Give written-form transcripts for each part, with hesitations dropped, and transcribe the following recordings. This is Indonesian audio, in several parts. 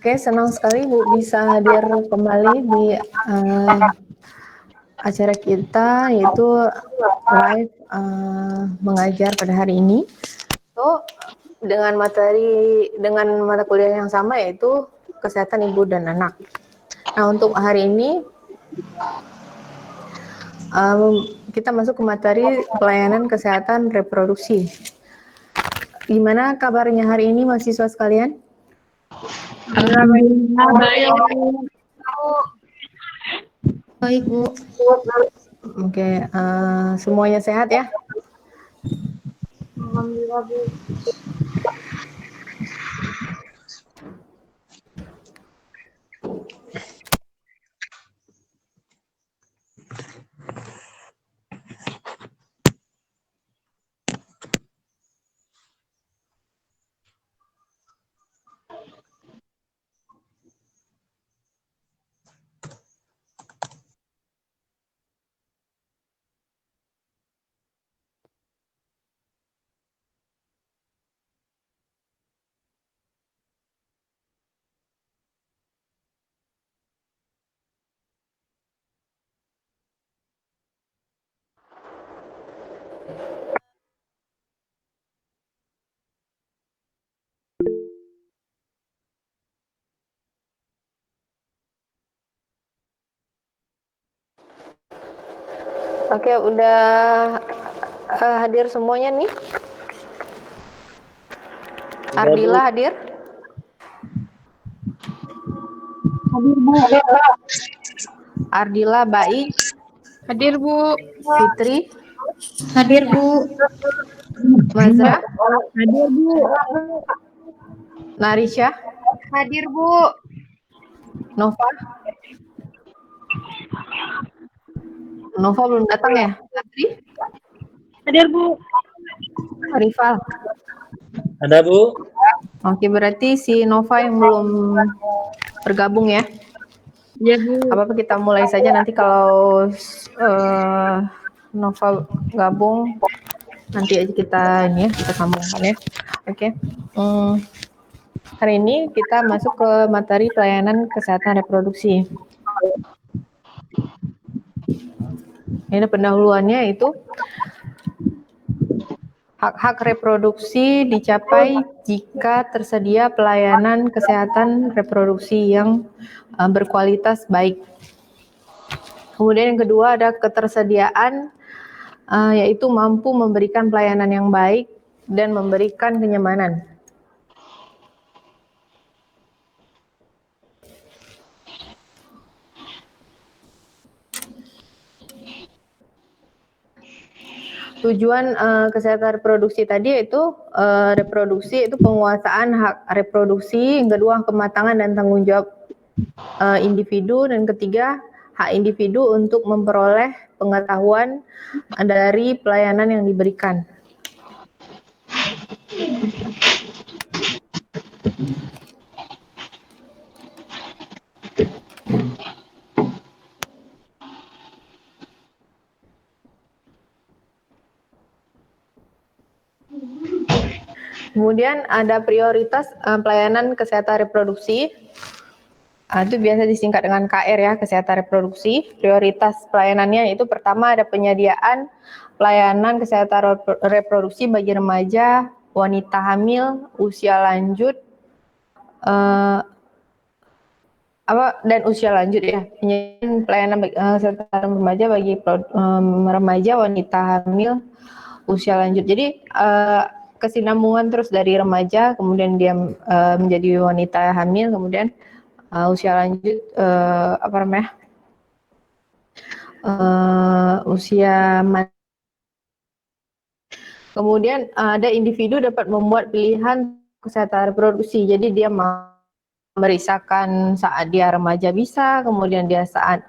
Oke, senang sekali Bu bisa hadir kembali di acara kita, yaitu live mengajar pada hari ini. So, dengan mata kuliah yang sama, yaitu kesehatan ibu dan anak. Nah, untuk hari ini kita masuk ke materi pelayanan kesehatan reproduksi. Gimana kabarnya hari ini mahasiswa sekalian? Alhamdulillah baik. Baik Bu. Oke, semuanya sehat ya? Alhamdulillah Bu. Oke, udah hadir semuanya nih. Ardila hadir? Hadir Bu. Ardila baik. Hadir Bu. Fitri, Hadir Bu. Mazra, Hadir Bu. Narisha, Hadir Bu. Nova. Nova belum datang ya? Fitri, Hadir Bu. Rifal. Ada Bu? Oke, berarti si Nova yang belum bergabung ya. Iya Bu. Apa-apa kita mulai saja, nanti kalau Nova gabung nanti aja kita ini ya, kita sambungkan ya. Oke. Hari ini kita masuk ke materi pelayanan kesehatan reproduksi. Ini pendahuluannya itu hak-hak reproduksi dicapai jika tersedia pelayanan kesehatan reproduksi yang berkualitas baik. Kemudian yang kedua ada ketersediaan, yaitu mampu memberikan pelayanan yang baik dan memberikan kenyamanan. Tujuan kesehatan reproduksi tadi yaitu reproduksi itu penguasaan hak reproduksi, yang kedua kematangan dan tanggung jawab individu, dan ketiga hak individu untuk memperoleh pengetahuan dari pelayanan yang diberikan. Kemudian ada prioritas pelayanan kesehatan reproduksi. Itu biasa disingkat dengan KR ya, kesehatan reproduksi. Prioritas pelayanannya itu pertama ada penyediaan pelayanan kesehatan reproduksi bagi remaja, wanita hamil, usia lanjut, dan usia lanjut ya. Penyediaan pelayanan kesehatan remaja bagi remaja, wanita hamil, usia lanjut. Jadi kesinambungan terus dari remaja, kemudian dia menjadi wanita hamil, kemudian usia lanjut usia. Kemudian ada individu dapat membuat pilihan kesehatan reproduksi. Jadi dia memeriksakan saat dia remaja bisa, kemudian dia saat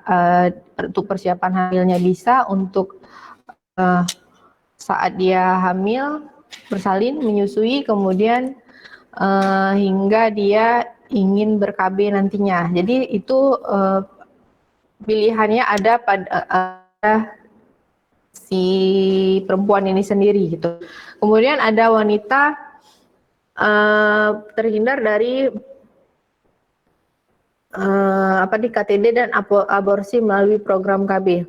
untuk persiapan hamilnya bisa, untuk saat dia hamil, bersalin, menyusui, kemudian hingga dia ingin ber-KB nantinya. Jadi itu pilihannya ada pada si perempuan ini sendiri gitu. Kemudian ada wanita terhindar dari di KTD dan aborsi melalui program KB.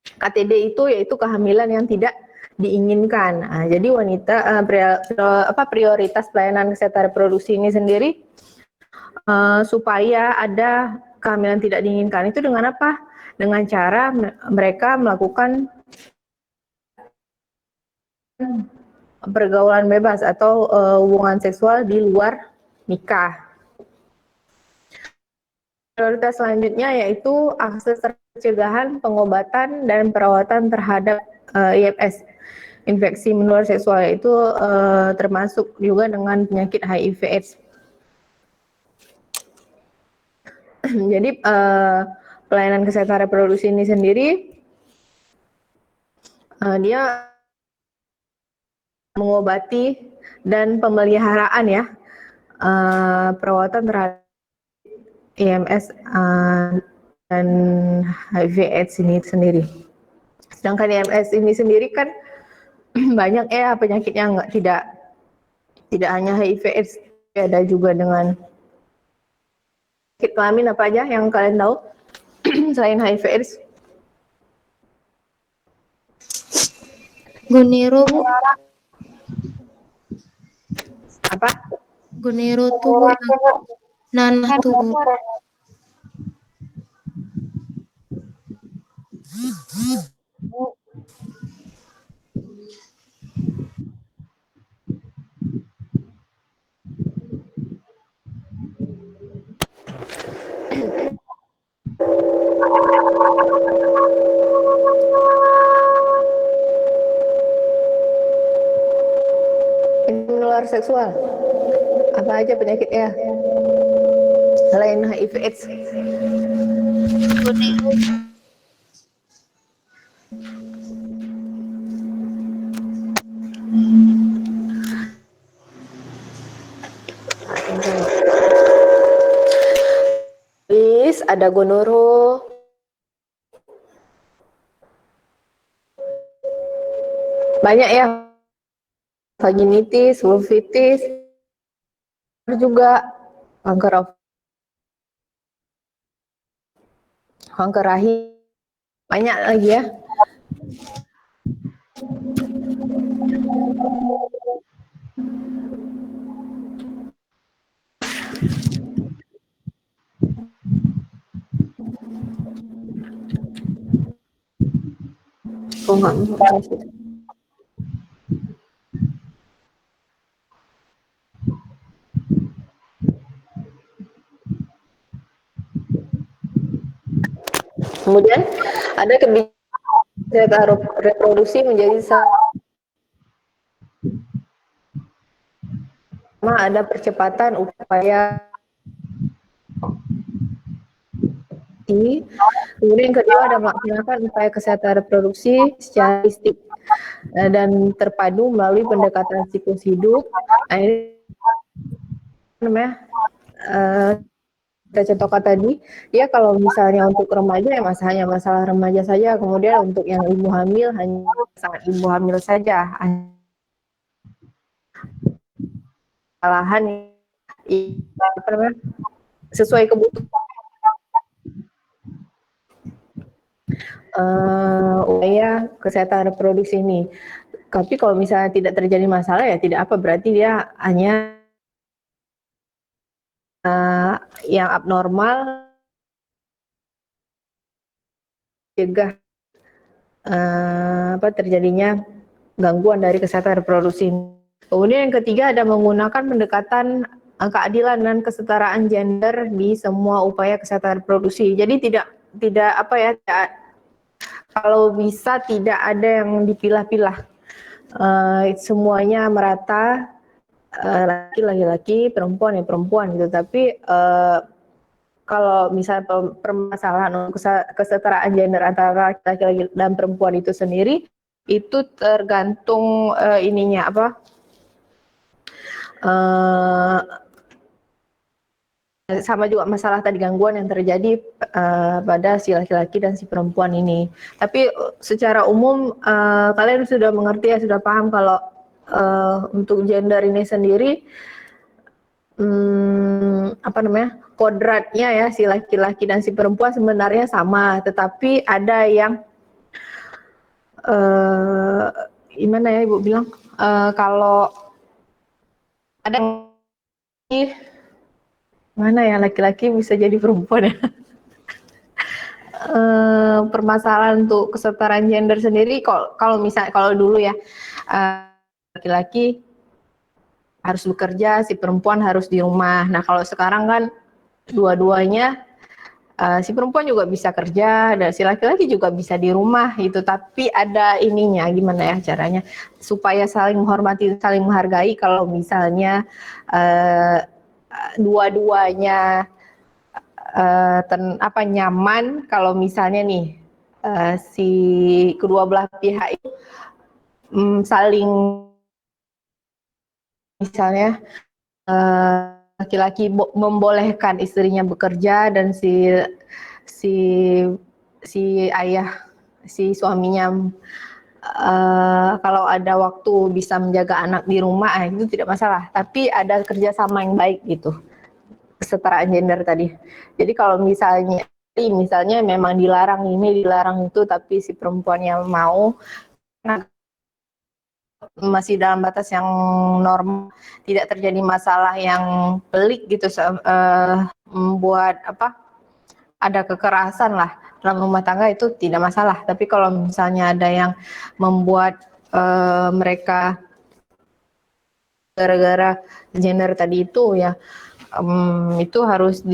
KTD itu yaitu kehamilan yang tidak diinginkan. Nah, jadi wanita prioritas pelayanan kesehatan reproduksi ini sendiri supaya ada kehamilan tidak diinginkan itu dengan apa? Dengan cara mereka melakukan pergaulan bebas atau hubungan seksual di luar nikah. Prioritas selanjutnya yaitu akses pencegahan, pengobatan, dan perawatan terhadap IMS, infeksi menular seksual, yaitu termasuk juga dengan penyakit HIV/AIDS. Jadi pelayanan kesehatan reproduksi ini sendiri dia mengobati dan pemeliharaan ya perawatan terhadap IMS dan HIV/AIDS ini sendiri. Sedangkan IMS ini sendiri kan banyak penyakitnya, tidak hanya HIV/AIDS, ada juga dengan penyakit kelamin apa aja yang kalian tahu selain HIV/AIDS? Gonero, Bu. Apa? Gonero tuh Bu, yang nanah tuh Bu. Menular seksual. Apa aja penyakitnya? Selain HIV/AIDS. Gonero. Ada gonoro, banyak ya, vaginitis, vulvitis, juga kanker rahim, banyak lagi ya. Kemudian ada kebijakan reproduksi menjadi ada percepatan upaya ini. Kemudian yang kedua ada melaksanakan upaya kesehatan reproduksi secara holistik dan terpadu melalui pendekatan siklus hidup. Nah, ini namanya kita contohkan tadi, ya kalau misalnya untuk remaja ya hanya masalah remaja saja, kemudian untuk yang ibu hamil hanya sangat ibu hamil saja. Kesalahan sesuai kebutuhan upaya kesehatan reproduksi ini. Tapi kalau misalnya tidak terjadi masalah ya tidak apa, berarti dia hanya yang abnormal, cegah terjadinya gangguan dari kesehatan reproduksi. Kemudian yang ketiga ada menggunakan pendekatan keadilan dan kesetaraan gender di semua upaya kesehatan reproduksi. Jadi tidak kalau bisa tidak ada yang dipilah-pilah, semuanya merata, laki-laki, perempuan ya perempuan gitu. Tapi kalau misalnya permasalahan kesetaraan gender antara laki-laki dan perempuan itu sendiri, itu tergantung sama juga masalah tadi gangguan yang terjadi pada si laki-laki dan si perempuan ini. Tapi secara umum kalian sudah mengerti ya, sudah paham kalau untuk gender ini sendiri kodratnya ya, si laki-laki dan si perempuan sebenarnya sama, tetapi ada yang gimana ya Ibu bilang, kalau ada mana ya, laki-laki bisa jadi perempuan ya. Permasalahan untuk kesetaraan gender sendiri, kalau dulu ya, laki-laki harus bekerja, si perempuan harus di rumah. Nah kalau sekarang kan dua-duanya, si perempuan juga bisa kerja dan si laki-laki juga bisa di rumah gitu. Tapi ada ininya, gimana ya caranya supaya saling menghormati, saling menghargai. Kalau misalnya dua-duanya nyaman, kalau misalnya nih si kedua belah pihak itu saling, misalnya laki-laki membolehkan istrinya bekerja dan si ayah, si suaminya kalau ada waktu bisa menjaga anak di rumah, itu tidak masalah. Tapi ada kerjasama yang baik gitu, kesetaraan gender tadi. Jadi kalau misalnya memang dilarang ini, dilarang itu, tapi si perempuannya mau, masih dalam batas yang normal, tidak terjadi masalah yang pelik gitu, membuat ada kekerasan lah dalam rumah tangga, itu tidak masalah. Tapi kalau misalnya ada yang membuat mereka gara-gara gender tadi itu ya, itu harus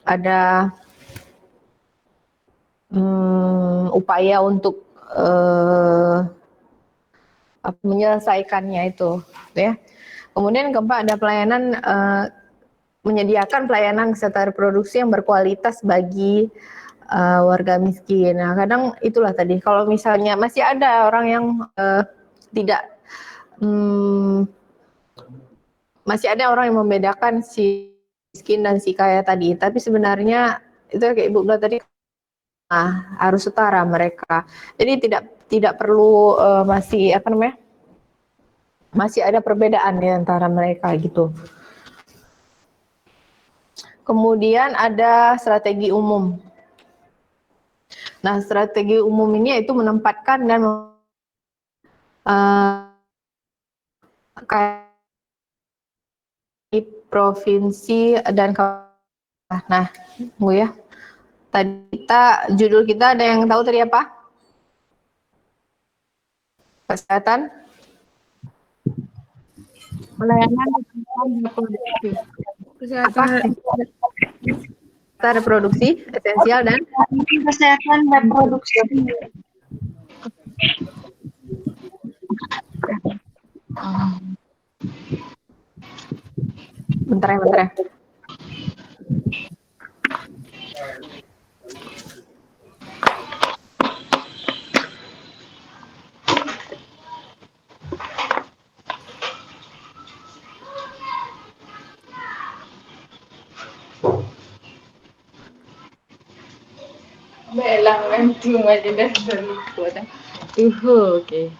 ada upaya untuk menyelesaikannya itu ya. Kemudian keempat, ada pelayanan, menyediakan pelayanan kesehatan reproduksi yang berkualitas bagi warga miskin. Nah kadang itulah tadi, kalau misalnya masih ada orang yang masih ada orang yang membedakan si miskin dan si kaya tadi. Tapi sebenarnya itu kayak Ibu bilang tadi, harus setara mereka. Jadi tidak perlu masih ada perbedaan di antara mereka gitu. Kemudian ada strategi umum. Nah strategi umum ini yaitu menempatkan dan provinsi dan nah Bu ya, tadi judul kita ada yang tahu tadi apa? Kesehatan Pelayanan kesehatan reproduksi. kesehatan reproduksi esensial dan Kesehatan reproduksi. bentar ya. Belang cuma jadi lupa. Oke.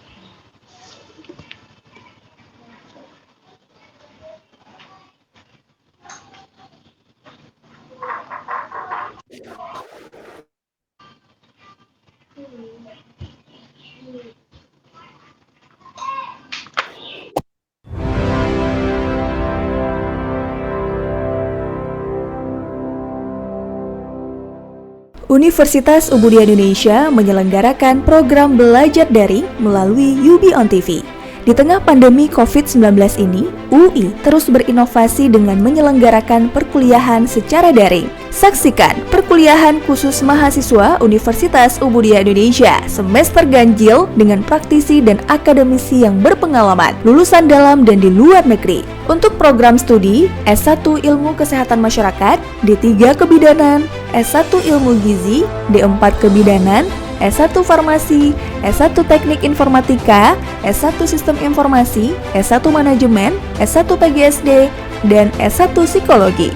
Universitas Ubudiyah Indonesia menyelenggarakan program belajar daring melalui UB on TV. Di tengah pandemi COVID-19 ini, UI terus berinovasi dengan menyelenggarakan perkuliahan secara daring. Saksikan perkuliahan khusus mahasiswa Universitas Ubudiyah Indonesia semester ganjil dengan praktisi dan akademisi yang berpengalaman, lulusan dalam dan di luar negeri. Untuk program studi S1 Ilmu Kesehatan Masyarakat, D3 Kebidanan, S1 Ilmu Gizi, D4 Kebidanan, S1 Farmasi, S1 Teknik Informatika, S1 Sistem Informasi, S1 Manajemen, S1 PGSD, dan S1 Psikologi.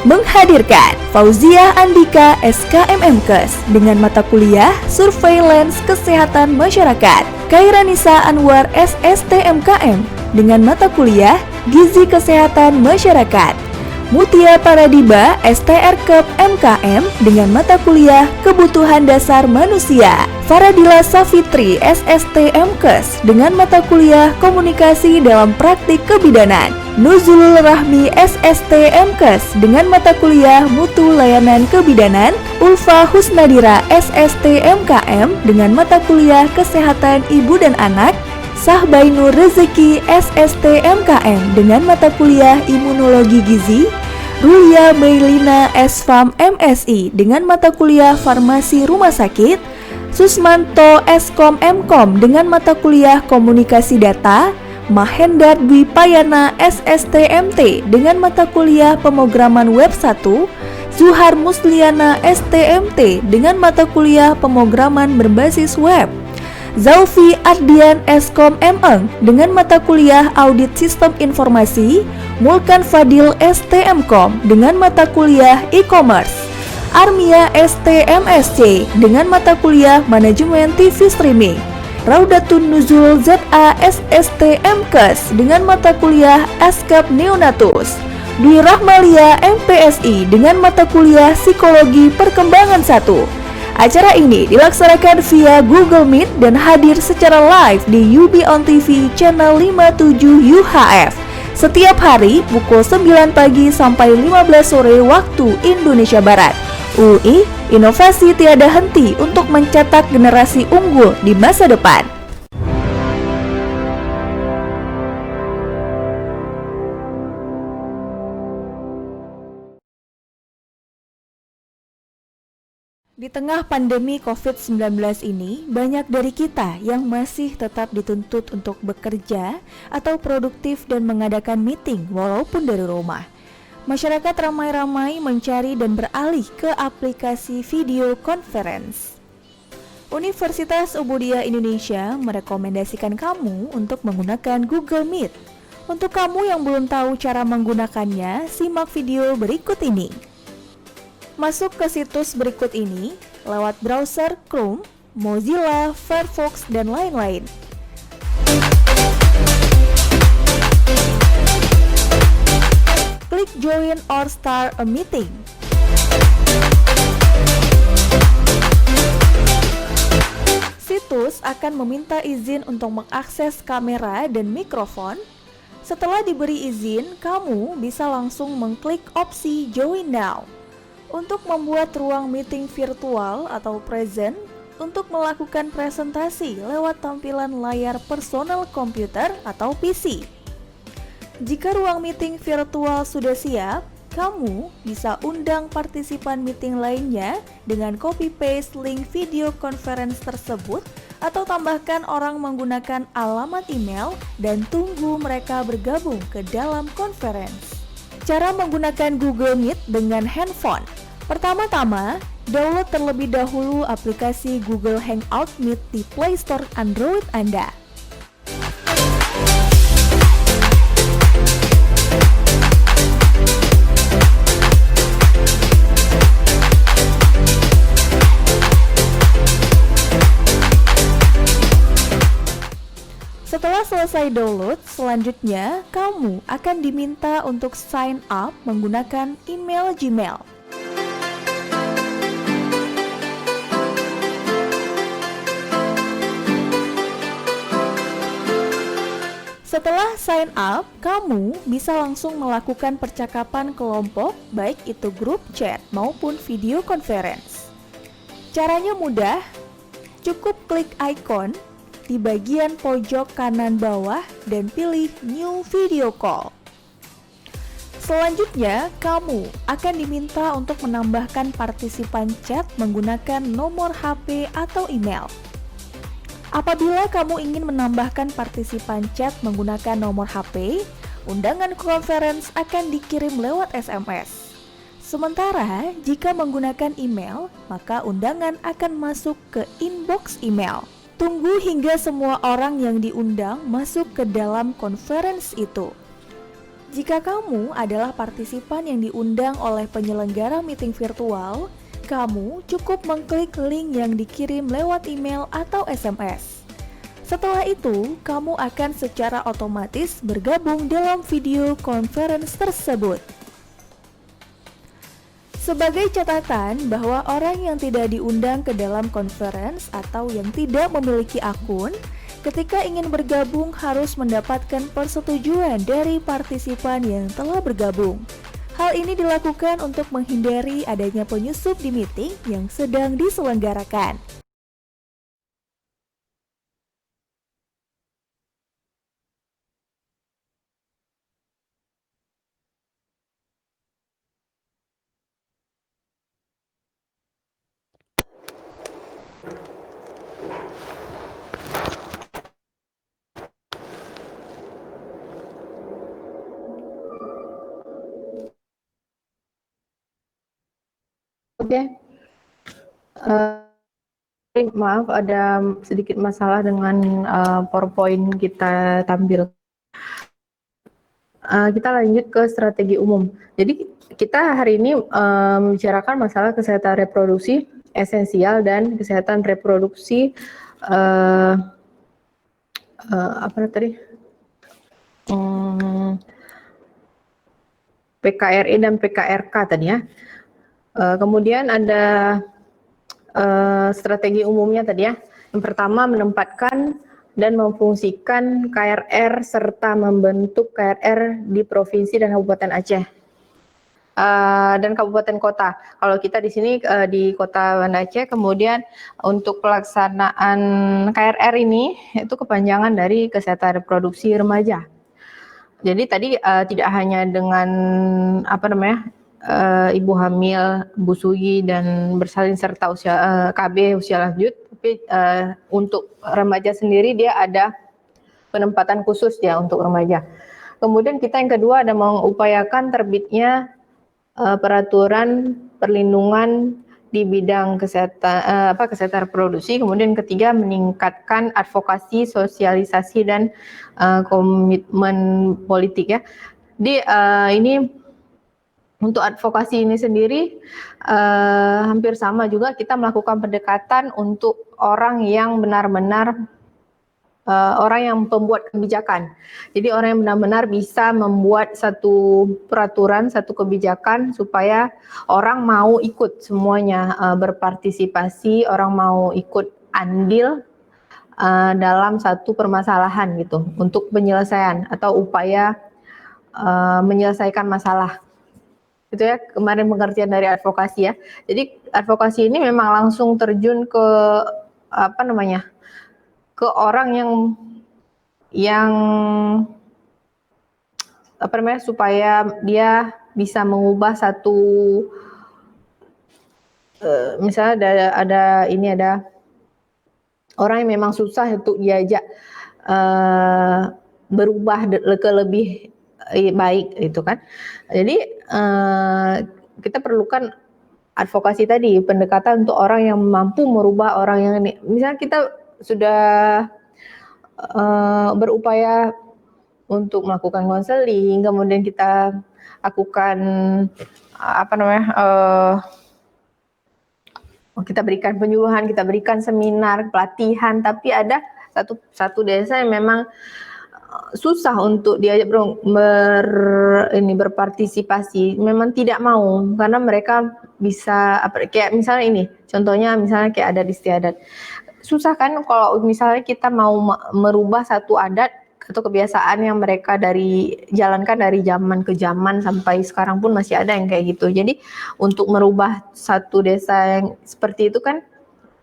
Menghadirkan Fauzia Andika SKMMKes dengan mata kuliah Surveillance Kesehatan Masyarakat, Kairanisa Anwar SSTMKM dengan mata kuliah Gizi Kesehatan Masyarakat, Ria Paradiba, STR-Kep MKM dengan mata kuliah Kebutuhan Dasar Manusia. Faradila Safitri, SST MKes dengan mata kuliah Komunikasi dalam Praktik Kebidanan. Nuzulul Rahmi, SST MKes dengan mata kuliah Mutu Layanan Kebidanan. Ulfa Husnadira, SST MKM dengan mata kuliah Kesehatan Ibu dan Anak. Sahbainur Rezeki, SST MKM dengan mata kuliah Imunologi Gizi. Rulia Meilina, SFAM MSI dengan mata kuliah Farmasi Rumah Sakit. Susmanto, Eskom Mkom dengan mata kuliah Komunikasi Data. Mahendar Dwi Payana, SSTMT dengan mata kuliah Pemrograman Web 1. Zuhar Musliana, STMT dengan mata kuliah Pemrograman Berbasis Web. Zaufi Ardian, Eskom Meng dengan mata kuliah Audit Sistem Informasi. Mulkan Fadil, STMkom dengan mata kuliah E-commerce. Armia, STMSC dengan mata kuliah Manajemen TV Streaming. Raudatun Nuzul ZA, SST MKes dengan mata kuliah Askap Neonatus. Dwi Rahmalia, MPSI dengan mata kuliah Psikologi Perkembangan 1. Acara ini dilaksanakan via Google Meet dan hadir secara live di UB On TV channel 57 UHF setiap hari pukul 9 pagi sampai 15 sore waktu Indonesia Barat. UI, inovasi tiada henti untuk mencetak generasi unggul di masa depan. Di tengah pandemi COVID-19 ini, banyak dari kita yang masih tetap dituntut untuk bekerja atau produktif dan mengadakan meeting walaupun dari rumah. Masyarakat ramai-ramai mencari dan beralih ke aplikasi video conference. Universitas Ubudiyah Indonesia merekomendasikan kamu untuk menggunakan Google Meet. Untuk kamu yang belum tahu cara menggunakannya, simak video berikut ini. Masuk ke situs berikut ini lewat browser Chrome, Mozilla, Firefox, dan lain-lain. Klik Join or Start a Meeting. Situs akan meminta izin untuk mengakses kamera dan mikrofon. Setelah diberi izin, kamu bisa langsung mengklik opsi Join Now. Untuk membuat ruang meeting virtual atau present untuk melakukan presentasi lewat tampilan layar personal computer atau PC. Jika ruang meeting virtual sudah siap, kamu bisa undang partisipan meeting lainnya dengan copy-paste link video conference tersebut atau tambahkan orang menggunakan alamat email dan tunggu mereka bergabung ke dalam conference. Cara menggunakan Google Meet dengan handphone. Pertama-tama, download terlebih dahulu aplikasi Google Hangout Meet di Play Store Android Anda. Setelah selesai download, selanjutnya kamu akan diminta untuk sign up menggunakan email Gmail. Setelah sign up, kamu bisa langsung melakukan percakapan kelompok, baik itu grup chat maupun video conference. Caranya mudah, cukup klik icon di bagian pojok kanan bawah dan pilih New Video Call. Selanjutnya, kamu akan diminta untuk menambahkan partisipan chat menggunakan nomor HP atau email. Apabila kamu ingin menambahkan partisipan chat menggunakan nomor HP, undangan conference akan dikirim lewat SMS. Sementara, jika menggunakan email, maka undangan akan masuk ke inbox email. Tunggu hingga semua orang yang diundang masuk ke dalam conference itu. Jika kamu adalah partisipan yang diundang oleh penyelenggara meeting virtual, kamu cukup mengklik link yang dikirim lewat email atau SMS. Setelah itu, kamu akan secara otomatis bergabung dalam video conference tersebut. Sebagai catatan bahwa orang yang tidak diundang ke dalam conference atau yang tidak memiliki akun, ketika ingin bergabung harus mendapatkan persetujuan dari partisipan yang telah bergabung. Hal ini dilakukan untuk menghindari adanya penyusup di meeting yang sedang diselenggarakan. Oke. Maaf ada sedikit masalah dengan PowerPoint kita tampil. Kita lanjut ke strategi umum. Jadi kita hari ini membicarakan masalah kesehatan reproduksi esensial dan kesehatan reproduksi apa tadi? PKRE dan PKRK tadi ya. Kemudian ada strategi umumnya tadi ya. Yang pertama menempatkan dan memfungsikan KRR serta membentuk KRR di provinsi dan Kabupaten Aceh dan kabupaten kota. Kalau kita di sini di Kota Banda Aceh, kemudian untuk pelaksanaan KRR ini itu kepanjangan dari kesehatan reproduksi remaja. Jadi tadi tidak hanya dengan ibu hamil, busui dan bersalin serta usia KB usia lanjut, tapi untuk remaja sendiri dia ada penempatan khusus ya untuk remaja. Kemudian kita yang kedua ada mengupayakan terbitnya peraturan perlindungan di bidang kesehatan reproduksi. Kemudian ketiga meningkatkan advokasi, sosialisasi dan komitmen politik ya. Ini untuk advokasi ini sendiri hampir sama juga, kita melakukan pendekatan untuk orang yang benar-benar orang yang pembuat kebijakan. Jadi orang yang benar-benar bisa membuat satu peraturan, satu kebijakan supaya orang mau ikut semuanya, berpartisipasi, orang mau ikut andil dalam satu permasalahan gitu untuk penyelesaian atau upaya menyelesaikan masalah. Itu ya kemarin pengertian dari advokasi ya. Jadi advokasi ini memang langsung terjun ke ke orang yang supaya dia bisa mengubah satu misalnya ada orang yang memang susah untuk diajak berubah ke lebih baik itu kan. Jadi kita perlukan advokasi tadi, pendekatan untuk orang yang mampu merubah orang yang ini. Misalnya kita sudah berupaya untuk melakukan konseling, kemudian kita lakukan kita berikan penyuluhan, kita berikan seminar, pelatihan, tapi ada satu desa yang memang susah untuk diajak berpartisipasi, memang tidak mau karena mereka bisa kayak misalnya ini contohnya, misalnya kayak adat istiadat, susah kan kalau misalnya kita mau merubah satu adat atau kebiasaan yang mereka jalankan dari zaman ke zaman sampai sekarang pun masih ada yang kayak gitu. Jadi untuk merubah satu desa yang seperti itu kan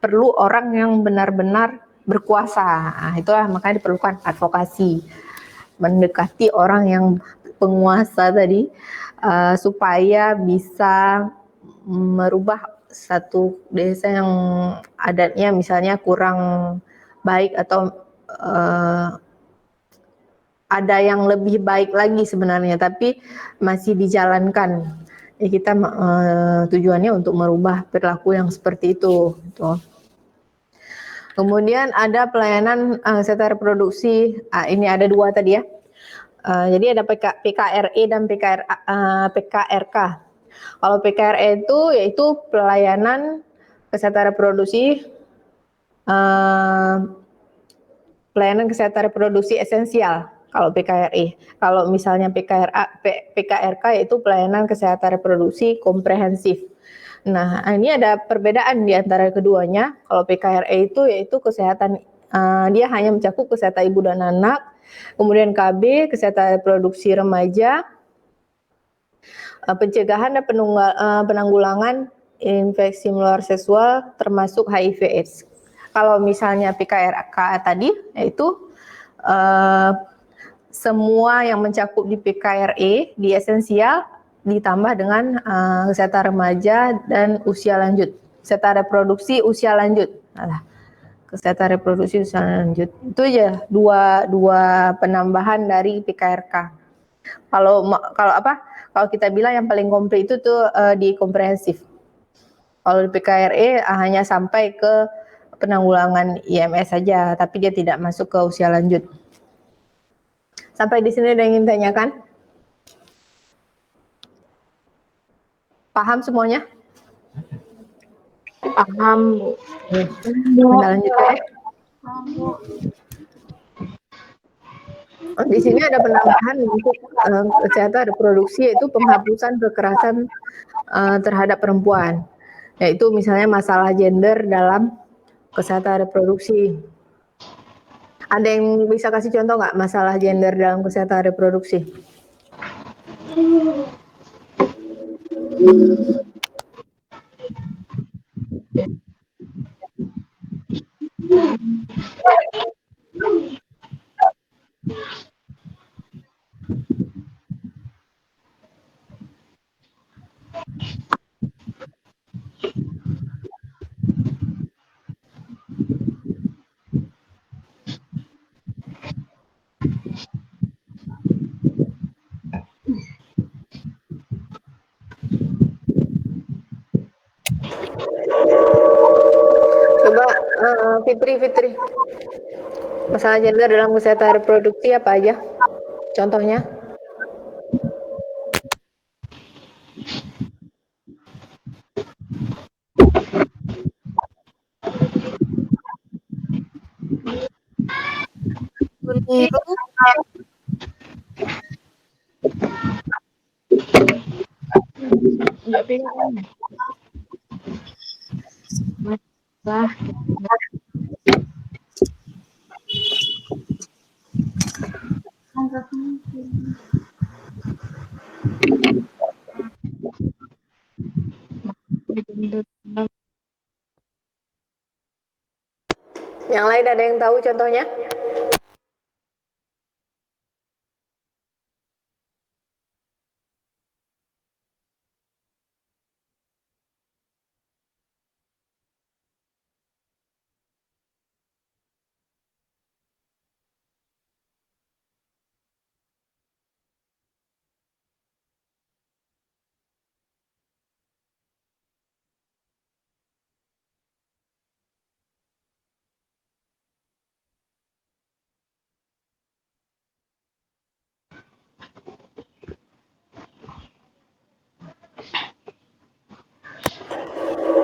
perlu orang yang benar-benar berkuasa. Nah, itulah makanya diperlukan advokasi, mendekati orang yang penguasa tadi supaya bisa merubah satu desa yang adatnya misalnya kurang baik atau ada yang lebih baik lagi sebenarnya tapi masih dijalankan. Ya kita tujuannya untuk merubah perilaku yang seperti itu. Gitu. Kemudian ada pelayanan kesehatan reproduksi. Ini ada dua tadi ya. Jadi ada PKRE dan PKRK. Kalau PKRE itu yaitu pelayanan kesehatan reproduksi, pelayanan kesehatan reproduksi esensial. Kalau PKRE, kalau misalnya PKRK yaitu pelayanan kesehatan reproduksi komprehensif. Nah, ini ada perbedaan di antara keduanya. Kalau PKRE itu yaitu kesehatan, dia hanya mencakup kesehatan ibu dan anak, kemudian KB, kesehatan reproduksi remaja, pencegahan dan penanggulangan infeksi menular seksual termasuk HIV/AIDS. Kalau misalnya PKRK tadi, yaitu semua yang mencakup di PKRE, di esensial, ditambah dengan kesehatan remaja dan usia lanjut, kesehatan reproduksi usia lanjut. Kesehatan reproduksi usia lanjut itu ya dua penambahan dari PKRK. Kalau kita bilang yang paling komplit itu tuh di komprehensif. Kalau di PKRE hanya sampai ke penanggulangan IMS saja, tapi dia tidak masuk ke usia lanjut. Sampai di sini ada yang ingin tanyakan? Paham semuanya? Paham, Bu. Kita lanjutkan ya. Di sini ada penambahan untuk kesehatan reproduksi, yaitu penghapusan kekerasan terhadap perempuan, yaitu misalnya masalah gender dalam kesehatan reproduksi. Ada yang bisa kasih contoh nggak masalah gender dalam kesehatan reproduksi? Coba Fitri, masalah gender dalam kesehatan reproduksi apa aja? Contohnya? Keliru, Enggak pegang. Masalah gender dalam Yang lain ada yang tahu contohnya?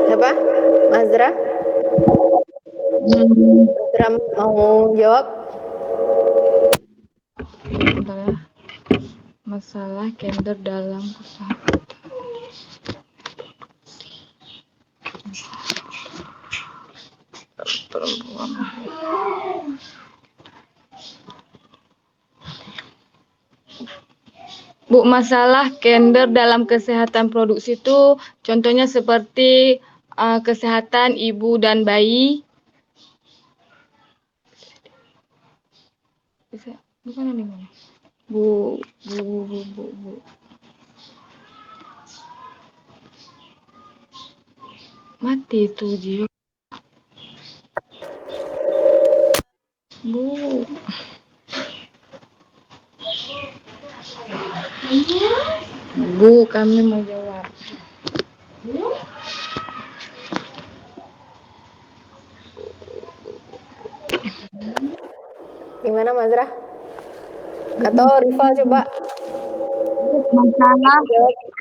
Siapa? Mazra? Mazra mau jawab? adalah masalah gender dalam kesehatan perempuan. Bu, masalah gender dalam kesehatan produksi itu contohnya seperti kesehatan ibu dan bayi. Bukan ini, Bu. Mati itu Jio. Bu. Bu, kami mau jawab. Gimana Mazra? Atau Rival coba? Masalah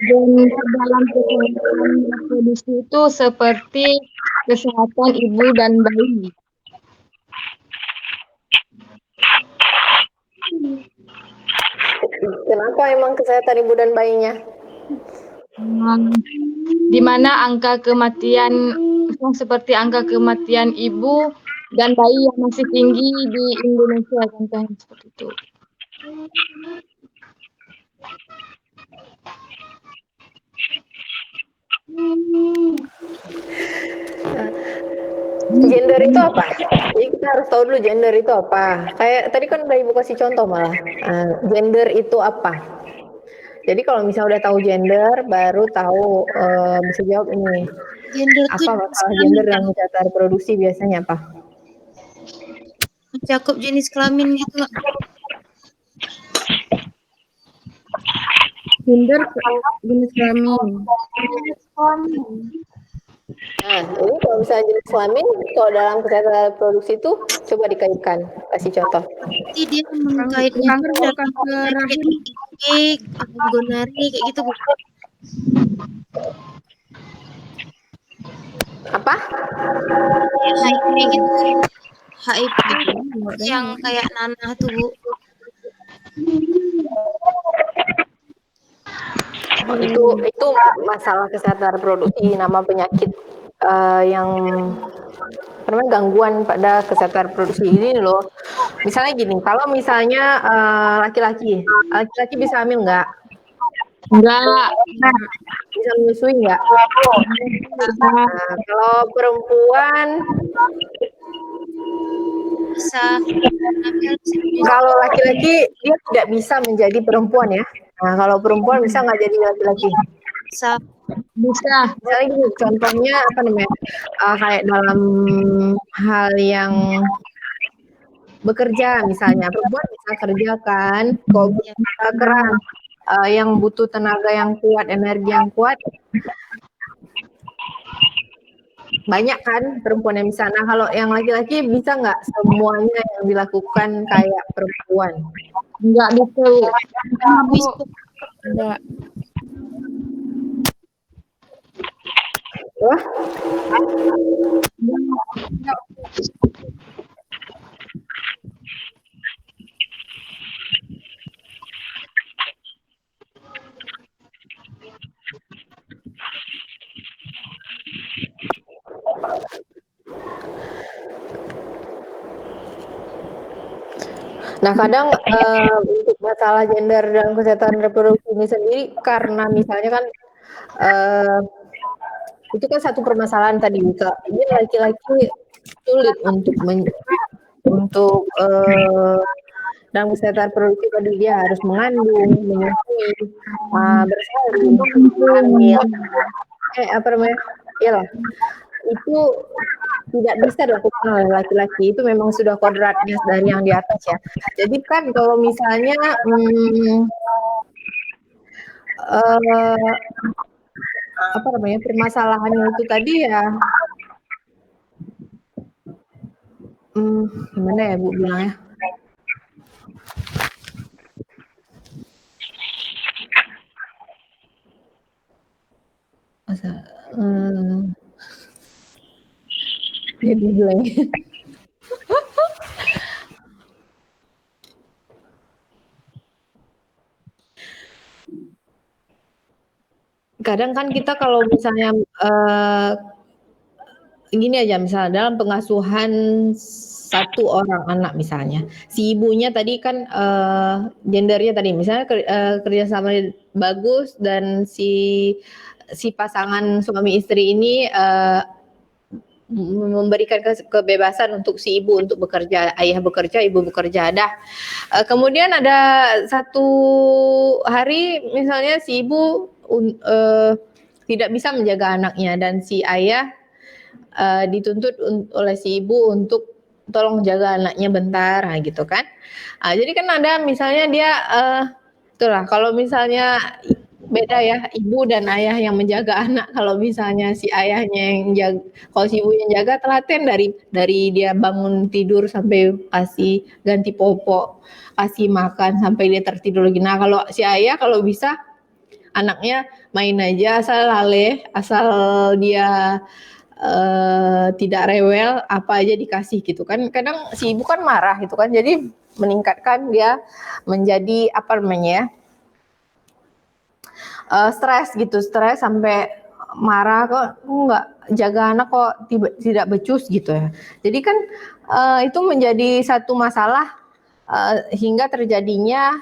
Gender dalam kesehatan reproduksi itu seperti kesehatan ibu dan bayi. Kenapa emang kesehatan ibu dan bayinya? di mana angka kematian seperti angka kematian ibu dan bayi yang masih tinggi di Indonesia, contohnya seperti itu. Gender itu apa? Jadi kita harus tahu dulu gender itu apa. Kayak tadi kan udah Ibu kasih contoh malah. Gender itu apa? Jadi kalau misalnya udah tahu gender, baru tahu bisa jawab ini. Gender Apa tuh masalah gender dalam kesehatan reproduksi biasanya apa? mencakup jenis kelamin gitu Kak. Gender jenis kelamin. Nah, ini kalau misalnya jenis kelamin, kalau dalam kesehatan reproduksi itu coba dikaitkan, kasih contoh. Jadi dia mengkaitnya Kanker bukan ke rahim. cake, gonari kayak gitu Bu. Apa? HIV gitu. HIV yang kayak nanah tuh Bu. Itu masalah kesehatan reproduksi, nama penyakit yang namanya gangguan pada kesehatan reproduksi ini loh. Misalnya gini, kalau misalnya laki-laki bisa hamil nggak? Enggak. Bisa menyusui nggak? Nah, kalau perempuan, Bisa kalau laki-laki dia tidak bisa menjadi perempuan ya. Nah, kalau perempuan bisa nggak jadi laki-laki? bisa Bisa. Misalnya gini, contohnya apa namanya? Kayak dalam hal yang bekerja misalnya, perempuan bisa kerja kan, kok keras, yang butuh tenaga yang kuat, energi yang kuat, banyak kan perempuan yang bisa. Nah kalau yang laki-laki bisa nggak semuanya yang dilakukan kayak perempuan? Enggak bisa. bisa. Enggak. Wah, nah kadang untuk masalah gender dan kesehatan reproduksi ini sendiri karena misalnya kan itu kan satu permasalahan tadi Kak. Ini laki-laki sulit untuk dalam kesehatan reproduksi tadi dia harus mengandung, menyusui, bersalin, hamil, apa namanya? Iyalah. Itu tidak bisa dilakukan oleh laki-laki, itu memang sudah kodratnya dari yang di atas ya. Jadi kan kalau misalnya apa namanya permasalahannya itu tadi ya gimana ya Bu bilangnya? Jadi blank. Kadang kan kita kalau misalnya gini aja misalnya dalam pengasuhan satu orang anak misalnya, si ibunya tadi kan gendernya tadi misalnya kerjasama bagus dan si pasangan suami istri ini memberikan kebebasan untuk si ibu untuk bekerja, ayah bekerja, ibu bekerja. Kemudian ada satu hari misalnya si ibu tidak bisa menjaga anaknya dan si ayah dituntut oleh si ibu untuk tolong jaga anaknya bentar, gitu kan. Jadi kan ada misalnya dia, itulah kalau misalnya beda ya ibu dan ayah yang menjaga anak. Kalau misalnya si ayahnya yang jaga, kalau si ibu yang jaga telaten dari dia bangun tidur sampai kasih ganti popok, kasih makan sampai dia tertidur lagi. Nah kalau si ayah kalau bisa anaknya main aja asal laleh, asal dia tidak rewel, apa aja dikasih gitu kan. Kadang si ibu kan marah gitu kan, jadi meningkatkan dia menjadi apa namanya stres gitu, stres sampai marah kok nggak jaga anak kok tidak becus gitu ya. Jadi kan itu menjadi satu masalah hingga terjadinya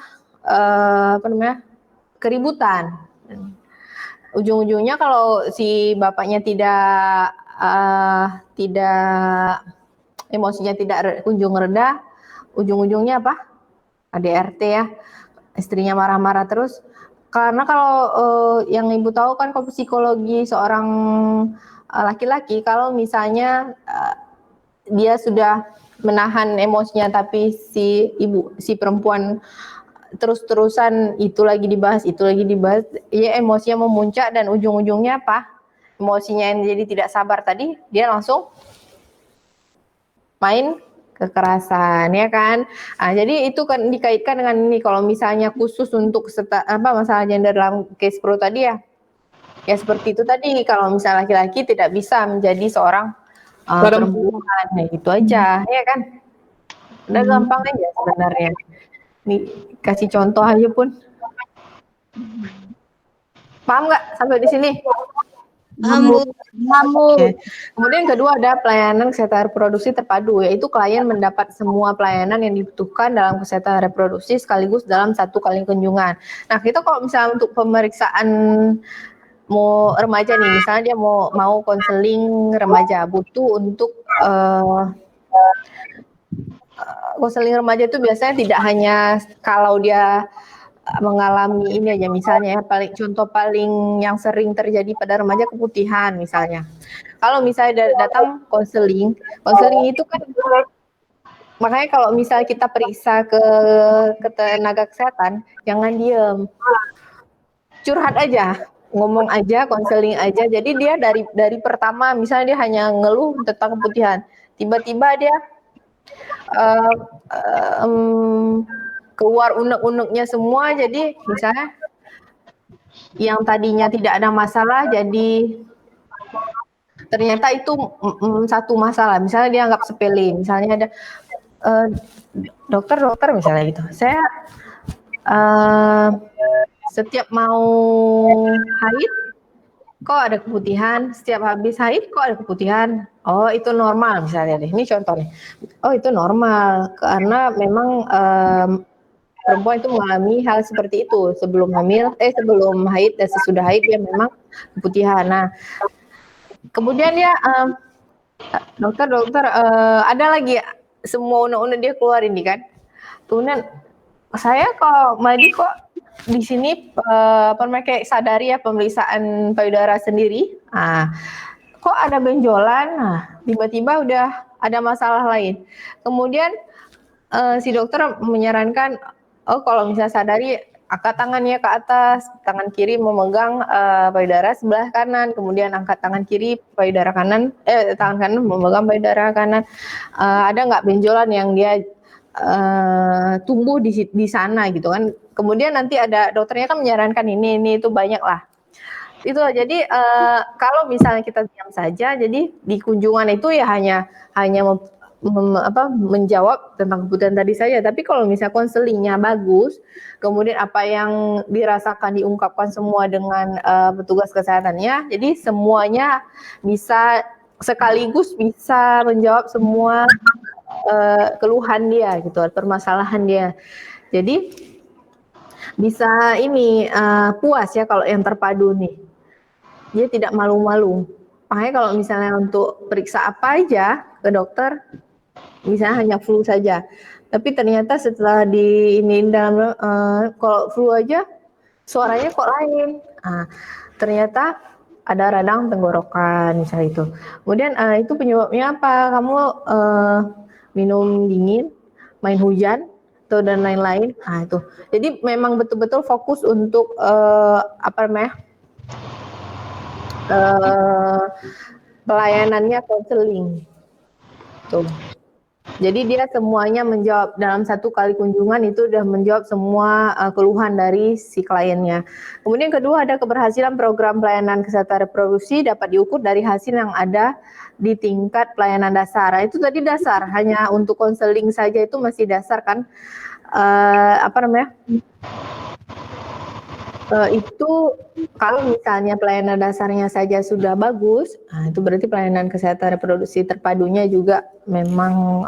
keributan. Ujung-ujungnya kalau si bapaknya tidak emosinya tidak kunjung reda, ujung-ujungnya apa? ADRT ya, istrinya marah-marah terus. Karena kalau yang ibu tahu kan kalau psikologi seorang laki-laki, kalau misalnya dia sudah menahan emosinya tapi si perempuan terus-terusan itu lagi dibahas, ya emosinya memuncak dan ujung-ujungnya apa? Emosinya yang jadi tidak sabar tadi, dia langsung main kekerasan, ya kan? Jadi itu kan dikaitkan dengan ini, kalau misalnya khusus untuk masalah gender dalam case pro tadi ya seperti itu tadi, kalau misalnya laki-laki tidak bisa menjadi seorang perempuan, gitu aja, ya kan? Udah gampang aja sebenarnya. Nih, kasih contoh aja pun. Paham nggak sampai di sini? Paham, Bu. Oke. Kemudian kedua ada pelayanan kesehatan reproduksi terpadu, yaitu klien mendapat semua pelayanan yang dibutuhkan dalam kesehatan reproduksi sekaligus dalam satu kali kunjungan. Nah, kita kalau misalnya untuk pemeriksaan mau remaja nih, misalnya dia mau konseling remaja, butuh untuk konseling remaja itu biasanya tidak hanya kalau dia mengalami ini aja, misalnya ya, contoh paling yang sering terjadi pada remaja keputihan misalnya. Kalau misalnya datang konseling itu kan, makanya kalau misalnya kita periksa ke tenaga kesehatan, jangan diem, curhat aja, ngomong aja, konseling aja. Jadi dia dari pertama misalnya dia hanya ngeluh tentang keputihan, tiba-tiba dia keluar unek-uneknya semua, jadi misalnya yang tadinya tidak ada masalah jadi ternyata itu satu masalah, misalnya dia anggap sepele, misalnya ada dokter misalnya gitu, saya setiap mau haid kok ada keputihan, setiap habis haid kok ada keputihan, oh itu normal misalnya deh, ini contohnya, oh itu normal karena memang perempuan itu mengalami hal seperti itu sebelum haid dan sesudah haid dia memang keputihan. Nah, kemudian dia dokter ada lagi semua unek-unek dia keluarin nih kan. Kemudian saya kok Madi kok di sini kayak sadari ya pemeriksaan payudara sendiri. Kok ada benjolan? Nah, tiba-tiba udah ada masalah lain. Kemudian si dokter menyarankan, kalau misalnya sadari, angkat tangannya ke atas, tangan kiri memegang payudara sebelah kanan, kemudian angkat tangan kiri tangan kanan memegang payudara kanan. Ada nggak benjolan yang dia tumbuh di sana gitu kan? Kemudian nanti ada dokternya kan menyarankan ini itu banyak lah. Itu jadi kalau misalnya kita diam saja, jadi di kunjungan itu ya hanya menjawab tentang kebutuhan tadi saja. Tapi kalau misalnya konselingnya bagus, kemudian apa yang dirasakan diungkapkan semua dengan petugas kesehatannya, jadi semuanya bisa sekaligus bisa menjawab semua keluhan dia gitu, permasalahan dia. Jadi bisa ini puas ya kalau yang terpadu nih. Dia tidak malu-malu. Makanya kalau misalnya untuk periksa apa aja ke dokter, misalnya hanya flu saja, tapi ternyata setelah dalam kalau flu aja suaranya kok lain, ternyata ada radang tenggorokan misalnya itu. Kemudian itu penyebabnya apa? Kamu minum dingin, main hujan, dan lain-lain. Itu. Jadi memang betul-betul fokus untuk pelayanannya konseling. Tuh. Jadi dia semuanya menjawab dalam satu kali kunjungan, itu sudah menjawab semua keluhan dari si kliennya. Kemudian kedua ada keberhasilan program pelayanan kesehatan reproduksi dapat diukur dari hasil yang ada di tingkat pelayanan dasar. Itu tadi dasar, hanya untuk konseling saja itu masih dasar kan. Itu kalau misalnya pelayanan dasarnya saja sudah bagus, nah itu berarti pelayanan kesehatan reproduksi terpadunya juga memang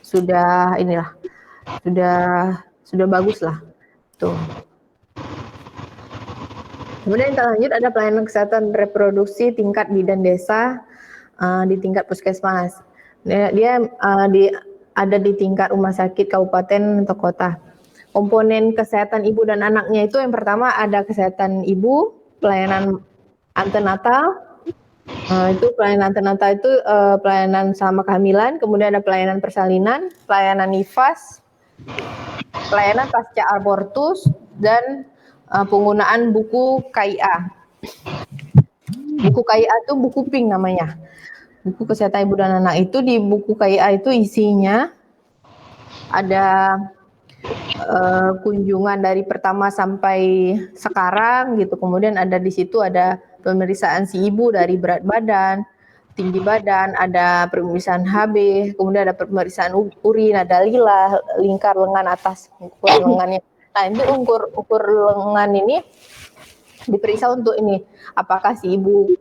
sudah inilah, sudah bagus lah. Tuh. Kemudian kita lanjut ada pelayanan kesehatan reproduksi tingkat bidan desa di tingkat puskesmas. Dia ada di tingkat rumah sakit kabupaten atau kota. Komponen kesehatan ibu dan anaknya itu yang pertama ada kesehatan ibu, pelayanan antenatal. Itu pelayanan antenatal itu pelayanan selama kehamilan, kemudian ada pelayanan persalinan, pelayanan nifas, pelayanan pasca abortus, dan penggunaan buku KIA. Buku KIA itu buku pink namanya. Buku kesehatan ibu dan anak itu di buku KIA itu isinya ada kunjungan dari pertama sampai sekarang gitu. Kemudian ada di situ ada pemeriksaan si ibu dari berat badan, tinggi badan, ada pemeriksaan HB, kemudian ada pemeriksaan urin, ada lila, lingkar lengan atas, ukur lengannya. Nah, itu ukur lengan ini diperiksa untuk ini apakah si ibu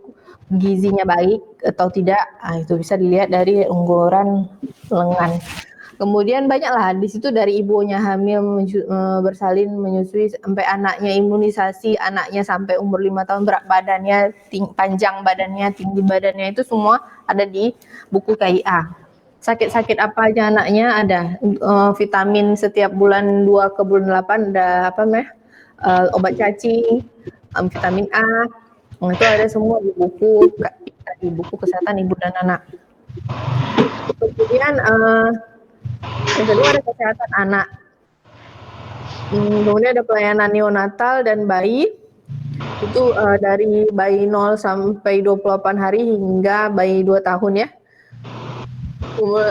gizinya baik atau tidak. Nah, itu bisa dilihat dari ukuran lengan. Kemudian banyaklah di situ dari ibunya hamil, bersalin, menyusui, sampai anaknya imunisasi, anaknya sampai umur 5 tahun, berat badannya, panjang badannya, tinggi badannya, itu semua ada di buku KIA. Sakit-sakit apa aja anaknya ada, vitamin setiap bulan 2 ke bulan 8 ada obat cacing, vitamin A, itu ada semua di buku kesehatan ibu dan anak. Kemudian yang kedua ada kesehatan anak. Kemudian ada pelayanan neonatal dan bayi. Itu dari bayi 0 sampai 28 hari hingga bayi 2 tahun ya.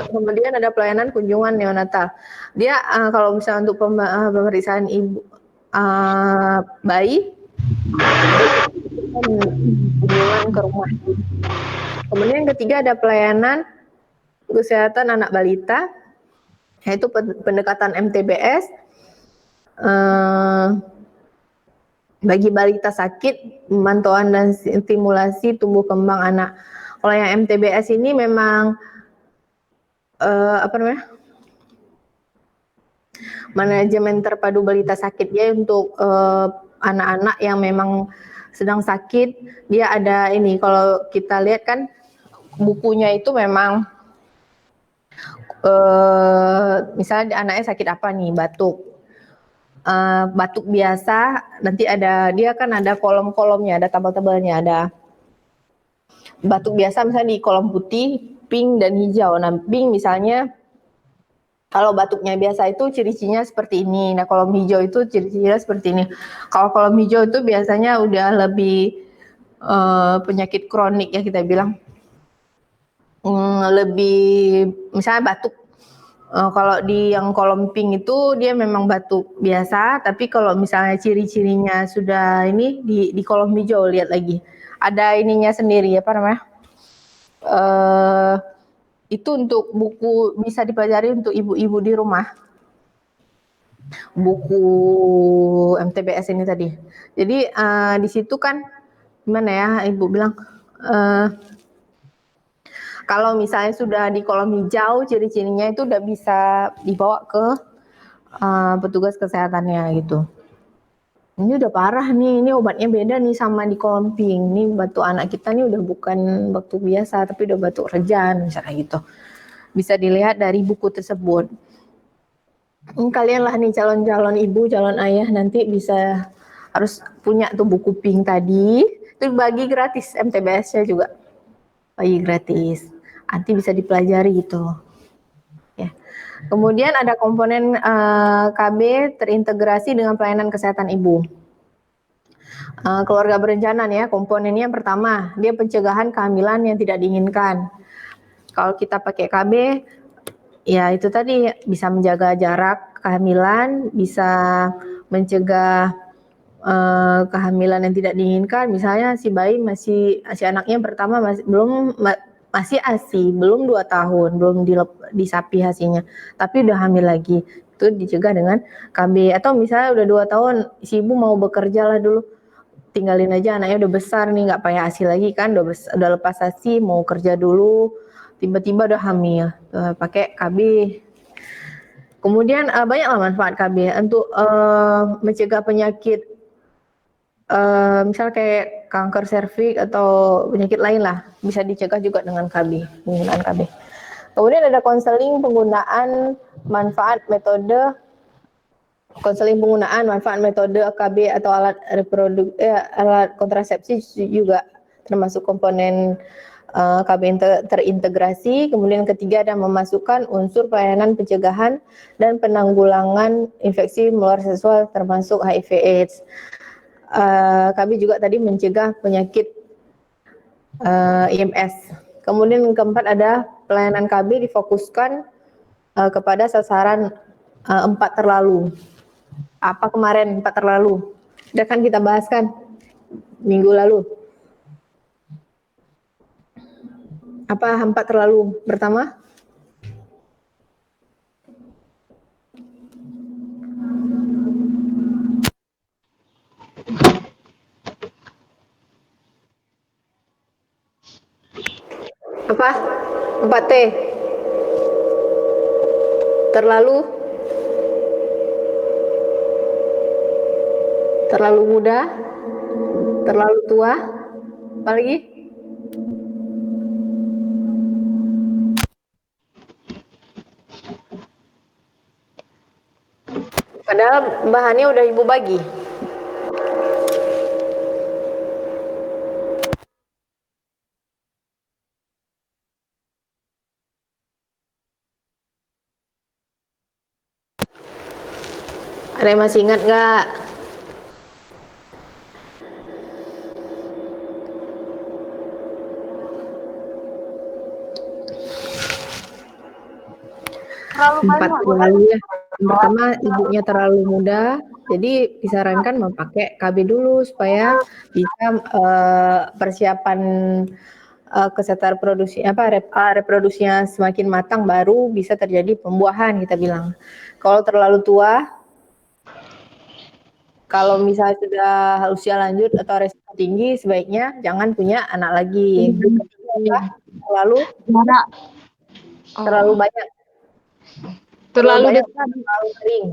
Kemudian ada pelayanan kunjungan neonatal. Dia kalau misalnya untuk pemeriksaan ibu bayi, kunjungan ke rumah. Kemudian yang ketiga ada pelayanan kesehatan anak balita, yaitu pendekatan MTBS bagi balita sakit, pemantauan dan stimulasi tumbuh kembang anak. Kalau yang MTBS ini memang manajemen terpadu balita sakit, dia untuk anak-anak yang memang sedang sakit. Dia ada ini, kalau kita lihat kan bukunya itu memang misalnya anaknya sakit apa nih, batuk biasa, nanti dia kan ada kolom-kolomnya, ada tabel-tabelnya, ada batuk biasa misalnya di kolom putih, pink dan hijau. Nah, pink misalnya kalau batuknya biasa itu ciri-cirinya seperti ini. Nah, kolom hijau itu ciri-cirinya seperti ini. Kalau kolom hijau itu biasanya udah lebih penyakit kronik ya kita bilang. Lebih misalnya batuk. Kalau di yang kolom pink itu dia memang batuk biasa, tapi kalau misalnya ciri-cirinya sudah ini di kolom hijau, lihat lagi. Ada ininya sendiri itu untuk buku, bisa dipelajari untuk ibu-ibu di rumah. Buku MTBS ini tadi. Jadi di situ kan gimana ya Ibu bilang, kalau misalnya sudah di kolom hijau, ciri-cirinya itu udah bisa dibawa ke petugas kesehatannya gitu. Ini udah parah nih, ini obatnya beda nih sama di kolom pink. Ini batuk anak kita nih udah bukan batuk biasa, tapi udah batuk rejan, misalnya gitu. Bisa dilihat dari buku tersebut. Kalian lah nih calon-calon ibu, calon ayah nanti bisa harus punya tuh buku pink tadi. Itu bagi gratis, MTBS-nya juga bagi gratis. Nanti bisa dipelajari gitu. Ya. Kemudian ada komponen KB terintegrasi dengan pelayanan kesehatan ibu. Keluarga berencana nih ya, komponennya yang pertama, dia pencegahan kehamilan yang tidak diinginkan. Kalau kita pakai KB, ya itu tadi bisa menjaga jarak kehamilan, bisa mencegah kehamilan yang tidak diinginkan. Misalnya si anaknya pertama masih ASI, belum 2 tahun, belum disapi hasilnya, tapi udah hamil lagi. Itu dicegah dengan KB. Atau misalnya udah 2 tahun si ibu mau bekerja lah dulu, tinggalin aja anaknya udah besar nih, nggak payah ASI lagi kan, udah lepas ASI mau kerja dulu, tiba-tiba udah hamil, pakai KB. Kemudian banyaklah manfaat KB untuk mencegah penyakit misal kayak kanker serviks atau penyakit lain lah, bisa dicegah juga dengan KB, penggunaan KB. Kemudian ada konseling penggunaan manfaat metode KB atau alat alat kontrasepsi juga termasuk komponen KB terintegrasi. Kemudian ketiga ada memasukkan unsur pelayanan pencegahan dan penanggulangan infeksi menular seksual termasuk HIV/AIDS. KB juga tadi mencegah penyakit IMS. Kemudian yang keempat ada pelayanan KB difokuskan kepada sasaran 4 terlalu. Apa kemarin 4 terlalu? Sudah kan kita bahas kan minggu lalu. Apa 4 terlalu? Pertama, apa? 4T. Terlalu muda, terlalu tua, apa lagi? Padahal bahannya udah ibu bagi. Ada yang masih ingat nggak? Terlalu 4 banyak. terlalu ya. Pertama, ibunya terlalu muda, jadi disarankan memakai KB dulu supaya bisa persiapan kesehatan reproduksinya semakin matang, baru bisa terjadi pembuahan kita bilang. Kalau terlalu tua, kalau misalnya sudah usia lanjut atau resiko tinggi, sebaiknya jangan punya anak lagi. Terlalu banyak. Terlalu banyak, dekat. terlalu kering.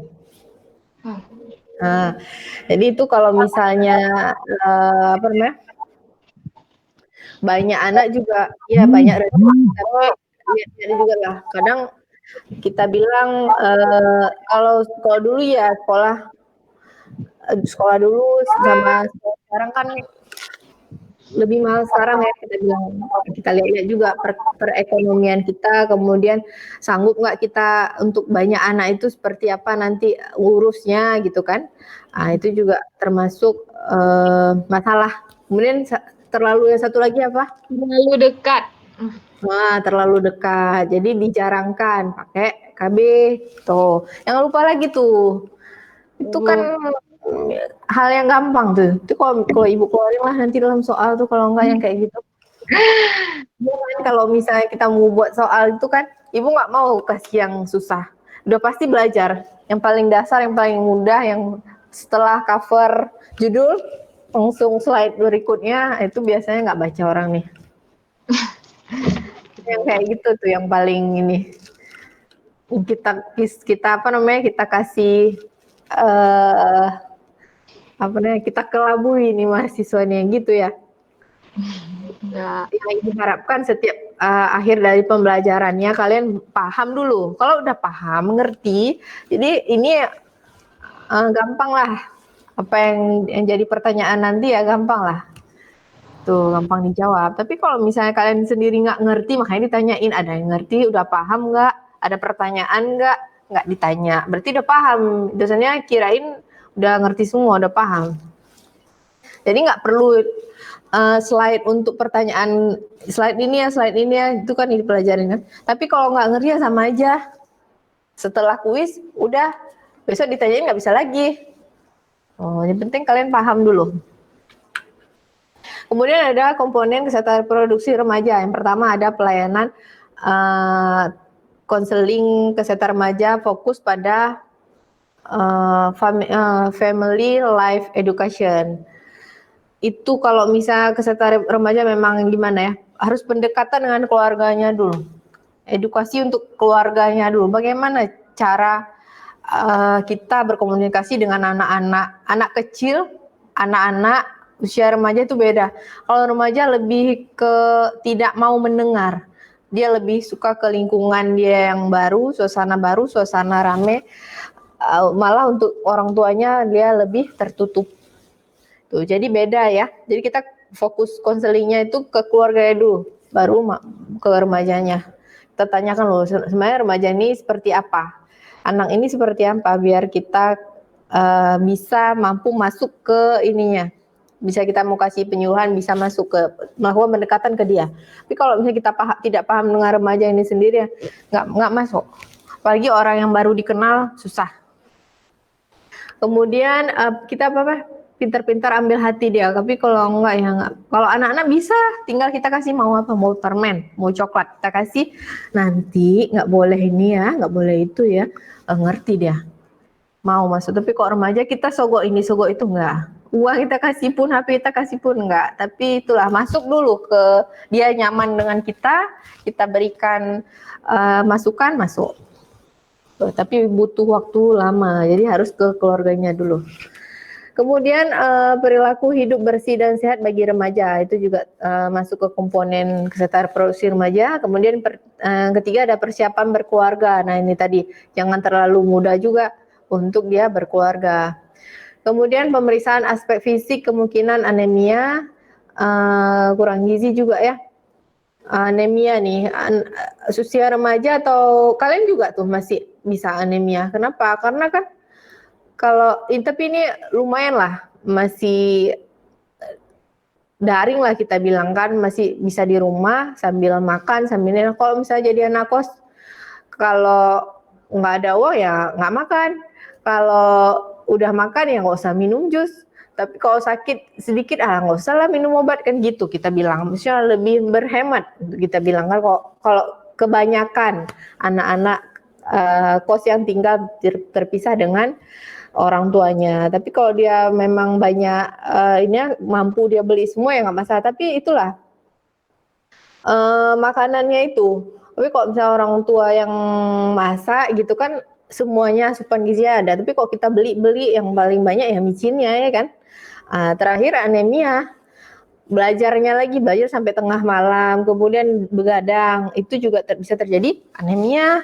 Nah, jadi itu kalau misalnya banyak anak juga, ya banyak resiko. Tapi lihat juga lah. Kadang kita bilang kalau dulu ya sekolah dulu sama sekarang kan lebih mahal sekarang ya, kita lihat juga perekonomian kita, kemudian sanggup nggak kita untuk banyak anak itu seperti apa nanti urusnya gitu kan. Nah, itu juga termasuk masalah. Kemudian yang satu lagi apa? Terlalu dekat. Nah, terlalu dekat, jadi dijarangkan pakai KB tuh. Jangan lupa lagi tuh, itu kan hal yang gampang tuh. Itu kalau ibu keluarin lah nanti dalam soal tuh, kalau enggak yang kayak gitu. Kalau misalnya kita mau buat soal itu kan, ibu nggak mau kasih yang susah. Udah pasti belajar yang paling dasar, yang paling mudah, yang setelah cover judul langsung slide berikutnya itu biasanya nggak baca orang nih. Yang kayak gitu tuh yang paling ini. Kita apa namanya, kita kasih kita kelabui nih mahasiswanya gitu ya. Yang diharapkan setiap akhir dari pembelajarannya kalian paham dulu. Kalau udah paham, mengerti, jadi ini gampang lah. Apa yang jadi pertanyaan nanti ya gampang lah. Tuh gampang dijawab. Tapi kalau misalnya kalian sendiri nggak ngerti, makanya ditanyain, ada yang ngerti, udah paham nggak? Ada pertanyaan nggak ditanya. Berarti udah paham. Dosennya kirain udah ngerti semua, udah paham. Jadi nggak perlu slide untuk pertanyaan, slide ini ya, itu kan dipelajarin kan. Tapi kalau nggak ngerti ya sama aja. Setelah kuis, udah besok ditanyain nggak bisa lagi. Yang penting kalian paham dulu. Kemudian ada komponen kesehatan reproduksi remaja. Yang pertama ada pelayanan konseling kesehatan remaja fokus pada family life education. Itu kalau misal kesehatan remaja memang gimana ya, harus pendekatan dengan keluarganya dulu. Edukasi untuk keluarganya dulu. Bagaimana cara kita berkomunikasi dengan anak kecil, anak-anak usia remaja itu beda. Kalau remaja lebih ke tidak mau mendengar. Dia lebih suka ke lingkungan dia yang baru, suasana rame. Malah untuk orang tuanya dia lebih tertutup. Tuh, jadi beda ya. Jadi kita fokus konselingnya itu ke keluarganya dulu, baru ke remajanya. Kita tanyakan loh, sebenarnya remaja ini seperti apa? Anak ini seperti apa? Biar kita bisa mampu masuk ke ininya. Bisa kita mau kasih penyuluhan, bisa masuk ke melakukan pendekatan ke dia. Tapi kalau misalnya kita tidak paham dengan remaja ini sendiri, ya nggak masuk. Apalagi orang yang baru dikenal, susah. Kemudian kita pintar-pintar ambil hati dia. Tapi kalau enggak ya enggak. Kalau anak-anak bisa, tinggal kita kasih mau apa, mau permen, mau coklat, kita kasih. Nanti nggak boleh ini ya, nggak boleh itu ya. Ngerti dia, mau masuk. Tapi kok remaja kita sogok ini, sogok itu enggak. Uang kita kasih pun, HP kita kasih pun enggak. Tapi itulah, masuk dulu ke dia, nyaman dengan kita berikan masukan, masuk. Tapi butuh waktu lama, jadi harus ke keluarganya dulu. Kemudian perilaku hidup bersih dan sehat bagi remaja, itu juga masuk ke komponen kesehatan reproduksi remaja. Kemudian ketiga ada persiapan berkeluarga. Nah ini tadi, jangan terlalu muda juga untuk dia berkeluarga. Kemudian pemeriksaan aspek fisik, kemungkinan anemia, kurang gizi juga ya. Anemia nih, usia remaja atau kalian juga tuh masih bisa anemia. Kenapa? Karena kan tapi ini lumayan lah, masih daring lah kita bilang kan, masih bisa di rumah sambil makan, sambil ini. Kalau misalnya jadi anak kos, kalau nggak ada uang ya nggak makan. Kalau udah makan ya nggak usah minum jus. Tapi kalau sakit sedikit nggak usah lah minum obat, kan gitu kita bilang. Misalnya lebih berhemat kita bilang kan. Kalau kebanyakan anak-anak kos yang tinggal terpisah dengan orang tuanya. Tapi kalau dia memang banyak ini mampu dia beli semua ya nggak masalah. Tapi itulah makanannya itu. Tapi kalau misalnya orang tua yang masak gitu kan, semuanya asupan gizi ada. Tapi kalau kita beli yang paling banyak ya micinnya ya kan. Terakhir anemia, belajar sampai tengah malam, kemudian begadang, itu juga bisa terjadi anemia,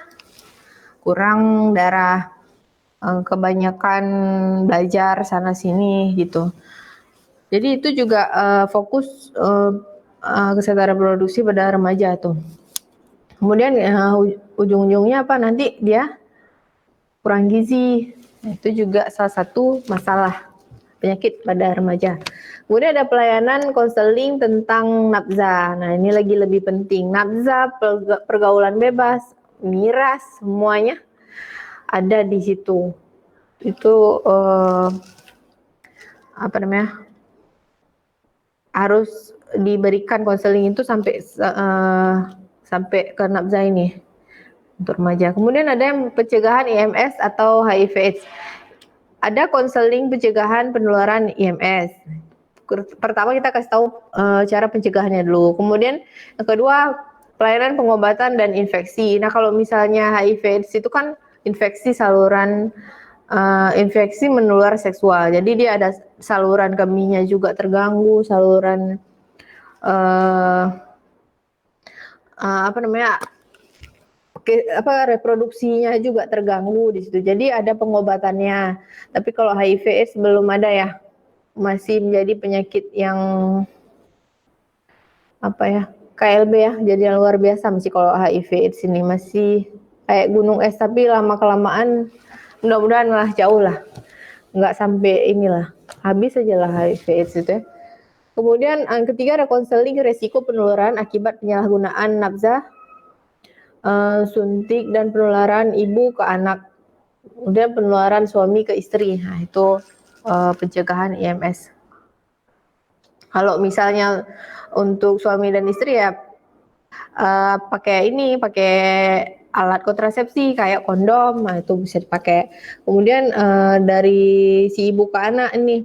kurang darah, kebanyakan belajar sana sini gitu. Jadi itu juga fokus kesehatan reproduksi pada remaja tuh. Kemudian ujung-ujungnya apa, nanti dia kurang gizi, itu juga salah satu masalah penyakit pada remaja. Kemudian ada pelayanan konseling tentang nafsa. Nah ini lagi lebih penting. Nafsa, pergaulan bebas, miras, semuanya ada di situ. Itu harus diberikan konseling itu sampai ke nafsa ini untuk remaja. Kemudian ada yang pencegahan IMS atau HIV/AIDS. Ada konseling pencegahan penularan IMS. Pertama kita kasih tahu cara pencegahannya dulu. Kemudian yang kedua, pelayanan pengobatan dan infeksi. Nah kalau misalnya HIV/AIDS itu kan infeksi saluran, infeksi menular seksual. Jadi dia ada saluran kemihnya juga terganggu, saluran reproduksinya juga terganggu di situ. Jadi ada pengobatannya. Tapi kalau HIV/AIDS belum ada ya. Masih menjadi penyakit yang KLB ya. Jadi yang luar biasa masih kalau HIV/AIDS ini masih kayak gunung es, tapi lama kelamaan mudah-mudahan lah jauh lah. Enggak sampai inilah. Habis aja lah HIV/AIDS itu ya. Kemudian yang ketiga ada konseling risiko penularan akibat penyalahgunaan nafsa, suntik dan penularan ibu ke anak, kemudian penularan suami ke istri. Nah itu pencegahan IMS. Kalau misalnya untuk suami dan istri ya pakai alat kontrasepsi kayak kondom, nah itu bisa dipakai. Kemudian dari si ibu ke anak ini,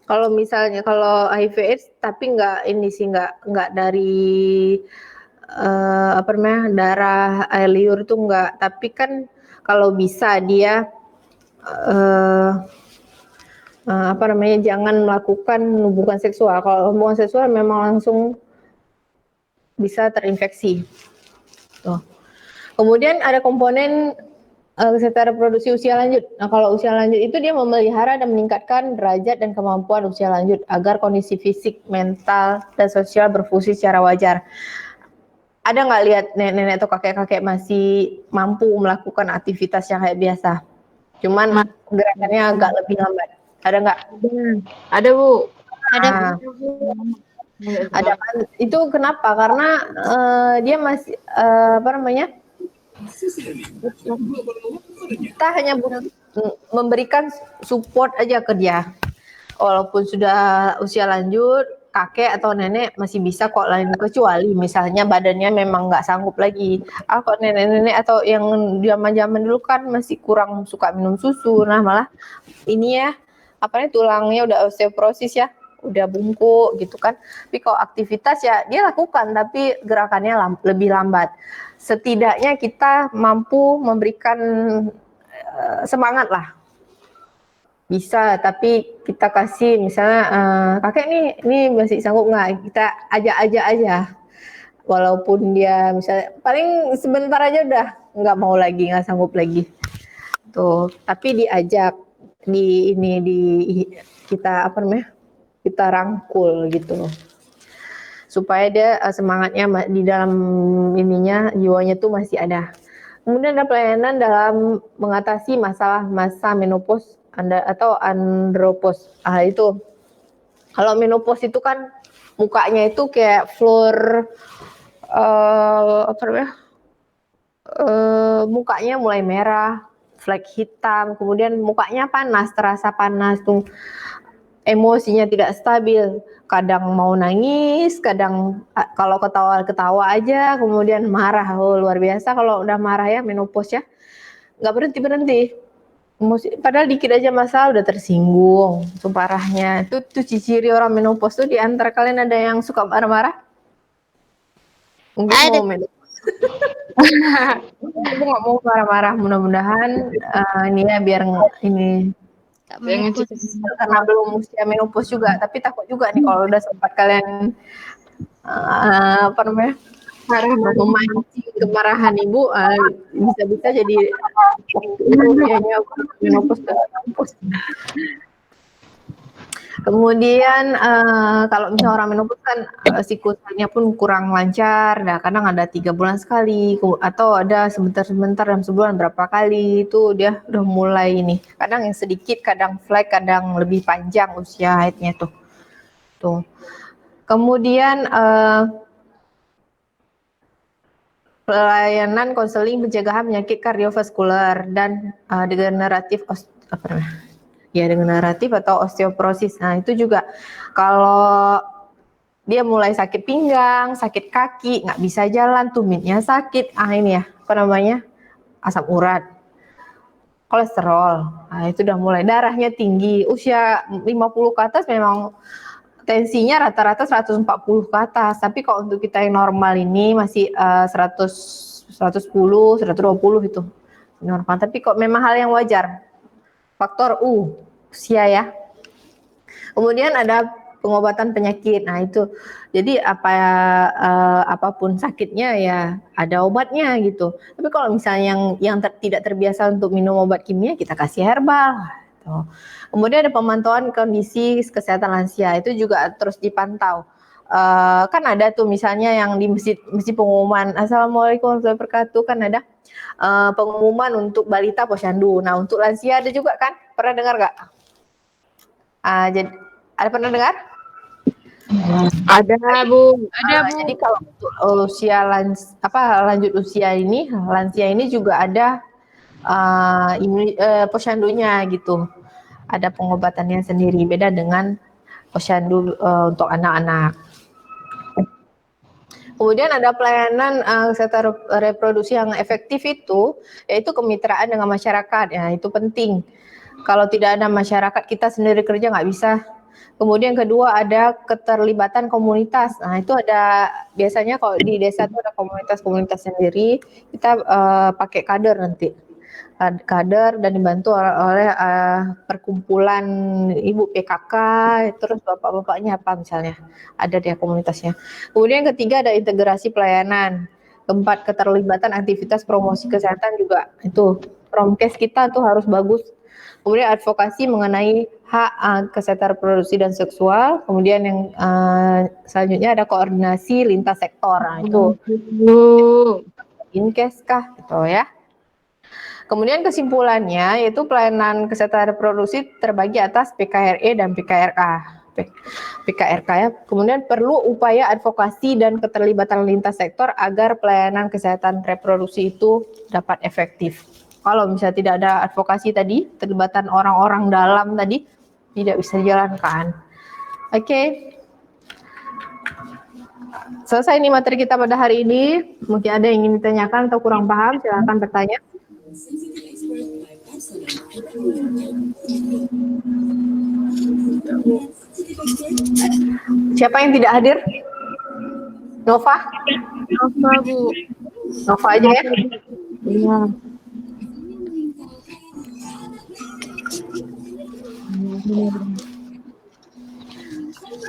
kalau misalnya kalau HIV/AIDS tapi nggak dari darah air liur itu enggak, tapi kan kalau bisa dia jangan melakukan hubungan seksual. Kalau hubungan seksual memang langsung bisa terinfeksi. Tuh. Kemudian ada komponen kesehatan reproduksi usia lanjut. Nah, kalau usia lanjut itu dia memelihara dan meningkatkan derajat dan kemampuan usia lanjut agar kondisi fisik, mental, dan sosial berfungsi secara wajar. Ada nggak lihat nenek-nenek atau kakek-kakek masih mampu melakukan aktivitas yang kayak biasa? Cuman gerakannya agak lebih lambat. Ada nggak? Ada Bu. Ada Nah, ada kan? Itu kenapa? Karena dia masih kita hanya memberikan support aja ke dia. Walaupun sudah usia lanjut, kakek atau nenek masih bisa kok lain, kecuali misalnya badannya memang nggak sanggup lagi. Kok nenek-nenek atau yang zaman-zaman dulu kan masih kurang suka minum susu, nah malah ini ya tulangnya udah osteoporosis ya, udah bungkuk gitu kan. Tapi kalau aktivitas ya dia lakukan, tapi gerakannya lebih lambat. Setidaknya kita mampu memberikan semangat lah. Bisa, tapi kita kasih misalnya kakek ini masih sanggup nggak? Kita ajak aja. Walaupun dia misalnya paling sebentar aja udah nggak mau lagi, nggak sanggup lagi. Tuh, tapi diajak kita rangkul gitu. Supaya dia semangatnya di dalam jiwanya tuh masih ada. Kemudian ada pelayanan dalam mengatasi masalah masa menopause atau andropause. Itu kalau menopause itu kan mukanya itu kayak floor mukanya mulai merah, flek hitam, kemudian mukanya panas, terasa panas tuh. Emosinya tidak stabil, kadang mau nangis, kadang kalau ketawa aja, kemudian marah, luar biasa kalau udah marah ya, menopause ya, nggak berhenti. Padahal dikit aja masalah udah tersinggung, itu parahnya. Itu ciri orang menopause tuh di antara kalian ada yang suka marah-marah? Mungkin Ada. mau menopause. Aku nggak mau marah-marah, mudah-mudahan ini ya biar ini. Karena belum usia menopause juga, tapi takut juga nih kalau udah sempat kalian memancing kemarahan ibu, bisa-bisa jadi menopause. Kemudian kalau misalnya orang menopause kan siklusnya pun kurang lancar, nah kadang ada 3 bulan sekali atau ada sebentar dalam sebulan berapa kali, itu dia udah mulai ini. Kadang yang sedikit, kadang flek, kadang lebih panjang usia haidnya tuh. Kemudian pelayanan konseling pencegahan penyakit kardiovaskular dan degeneratif degeneratif atau osteoporosis. Nah, itu juga kalau dia mulai sakit pinggang, sakit kaki, nggak bisa jalan, tumitnya sakit, ini ya, asam urat, kolesterol, itu udah mulai, darahnya tinggi, usia 50 ke atas memang tensinya rata-rata 140 ke atas, tapi kalau untuk kita yang normal ini masih 110, 120 itu normal, tapi kok memang hal yang wajar. Faktor usia ya. Kemudian ada pengobatan penyakit. Nah itu, jadi apapun sakitnya ya ada obatnya gitu. Tapi kalau misalnya yang tidak terbiasa untuk minum obat kimia, kita kasih herbal. Gitu. Kemudian ada pemantauan kondisi kesehatan lansia, itu juga terus dipantau. Kan ada tuh misalnya yang di masjid pengumuman Assalamualaikum warahmatullahi wabarakatuh, kan ada pengumuman untuk balita posyandu. Nah untuk lansia ada juga kan? Pernah dengar nggak? Jadi ada pernah dengar? Ada Bu. Jadi kalau untuk usia lanjut usia ini, lansia ini juga ada posyandunya gitu. Ada pengobatannya sendiri, beda dengan posyandu untuk anak-anak. Kemudian ada pelayanan kesehatan reproduksi yang efektif itu, yaitu kemitraan dengan masyarakat. Ya, itu penting. Kalau tidak ada masyarakat, kita sendiri kerja nggak bisa. Kemudian kedua ada keterlibatan komunitas. Nah, itu ada biasanya kalau di desa itu ada komunitas-komunitas sendiri. Kita pakai kader nanti. Kader dan dibantu oleh perkumpulan ibu PKK, terus bapak-bapaknya apa misalnya, ada dia komunitasnya. Kemudian ketiga ada integrasi pelayanan. Keempat, keterlibatan aktivitas promosi kesehatan juga, itu promkes kita tuh harus bagus. Kemudian advokasi mengenai hak kesehatan reproduksi dan seksual. Kemudian yang selanjutnya ada koordinasi lintas sektor. Nah, itu Inkes kah gitu ya. Kemudian kesimpulannya yaitu pelayanan kesehatan reproduksi terbagi atas PKRE dan PKRK. PKRK ya. Kemudian perlu upaya advokasi dan keterlibatan lintas sektor agar pelayanan kesehatan reproduksi itu dapat efektif. Kalau misalnya tidak ada advokasi tadi, terlibatan orang-orang dalam tadi tidak bisa dijalankan. Oke. Selesai nih materi kita pada hari ini. Mungkin ada yang ingin ditanyakan atau kurang paham, silakan bertanya. Siapa yang tidak hadir? Nova? Nova, Bu. Nova aja ya. Iya.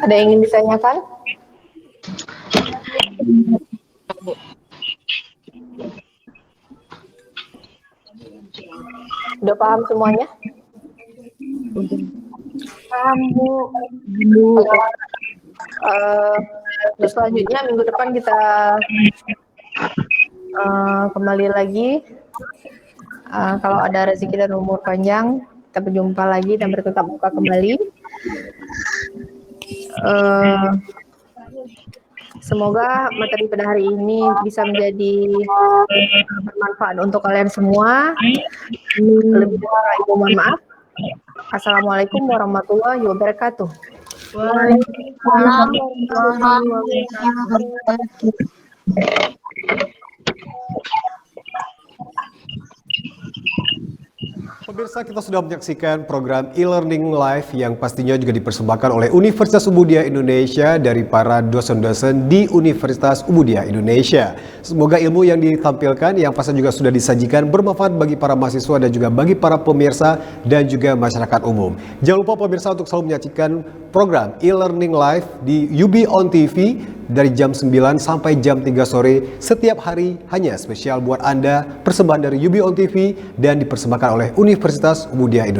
Ada yang ingin ditanyakan? Udah paham semuanya? Paham, Bu. Terus selanjutnya minggu depan kita kembali lagi. Kalau ada rezeki dan umur panjang, kita berjumpa lagi dan bertetap muka kembali. Semoga materi pada hari ini bisa menjadi bermanfaat untuk kalian semua. Lebih kurang ibu mohon maaf. Assalamualaikum warahmatullahi wabarakatuh. Waalaikumsalam warahmatullahi wabarakatuh. Pemirsa, kita sudah menyaksikan program e-learning live yang pastinya juga dipersembahkan oleh Universitas Umudia Indonesia dari para dosen-dosen di Universitas Umudia Indonesia. Semoga ilmu yang ditampilkan yang pasti juga sudah disajikan bermanfaat bagi para mahasiswa dan juga bagi para pemirsa dan juga masyarakat umum. Jangan lupa pemirsa untuk selalu menyaksikan program e-learning live di UB On TV dari jam 9 sampai jam 3 sore setiap hari, hanya spesial buat Anda, persembahan dari UB On TV dan dipersembahkan oleh Universitas Umudia Indonesia.